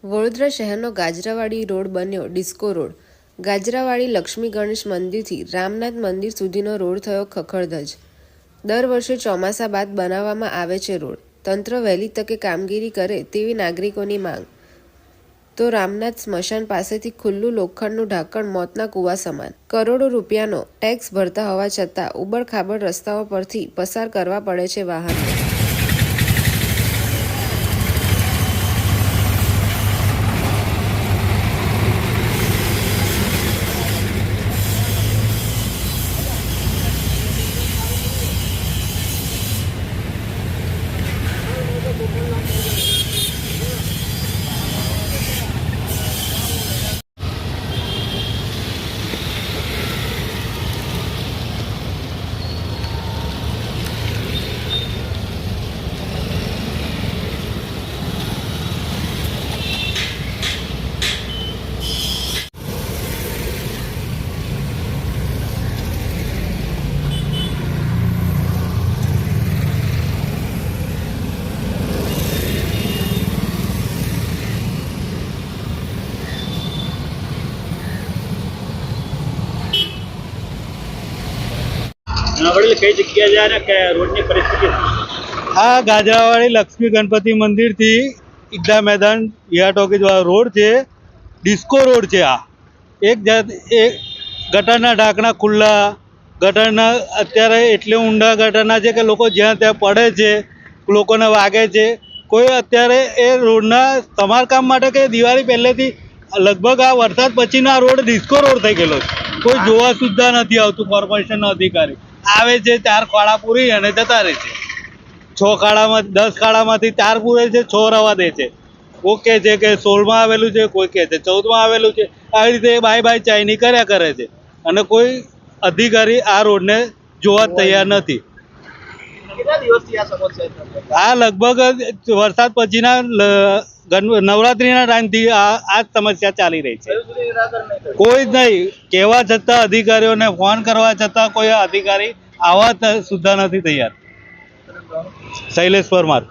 વડોદરા શહેરનો ગાજરાવાડી રોડ બન્યો disco road. Gajrawadi Lakshmi Ganesh મંદિરથી રામનાથ મંદિર સુધીનો રોડ થયો ખખડધજ। દર વર્ષે ચોમાસા બાદ બનાવવામાં આવે છે રોડ। તંત્ર વહેલી તકે કામગીરી કરે તેવી નાગરિકોની માંગ। તો રામનાથ સ્મશાન પાસેથી ખુલ્લું લોખંડનું ઢાંકણ મોતના કૂવા સમાન। કરોડો રૂપિયાનો ટેક્સ ભરતા હોવા છતાં ઉબડખાબડ રસ્તાઓ પરથી પસાર કરવા પડે છે વાહનો। કઈ જગ્યા છે અને કે રોડની પરિસ્થિતિ? આ ગાજરાવાડી લક્ષ્મી ગણપતિ મંદિરથી ઈદા મેદાન યા ટોકીજ વાળો રોડ છે, ડિસ્કો રોડ છે। આ એક ગટરના ઢાંકણા ખુલ્લા, ગટરના અત્યારે એટલે ઊંડા ગટરના છે કે લોકો જ્યાં ત્યાં પડે છે, લોકોને વાગે છે। કોઈ અત્યારે એ રોડના સમારકામ માટે કે દિવાળી પહેલેથી લગભગ આ વરસાદ પછીનો આ રોડ ડિસ્કો રોડ થઈ ગયેલો છે। કોઈ જોવા સુદ્ધા નથી આવતું। કોર્પોરેશનનો અધિકારી આવે છે, 4 ખાડા પૂરી અને જતા રહે છે। 6 ખાડામાં 10 ખાડામાંથી 4 પૂરે છે, 6 રવા દે છે। કોઈ કહે છે કે 16માં આવેલું છે, કોઈ કહે છે 14માં આવેલું છે। આવી રીતે બાય બાય ચાઇની કર્યા કરે છે અને કોઈ અધિકારી આ રોડને જોવા તૈયાર નથી। કેટલા દિવસથી આ સમસ્યા છે? આ લગભગ વરસાદ પછીના નવરાત્રિના ટાઈમથી આ સમસ્યા ચાલી રહી છે। કોઈ જ નહીં, કહેવા છતાં અધિકારીઓને ફોન કરવા છતાં કોઈ અધિકારી આવવા સુદ્ધા નથી તૈયાર। શૈલેષ પરમાર।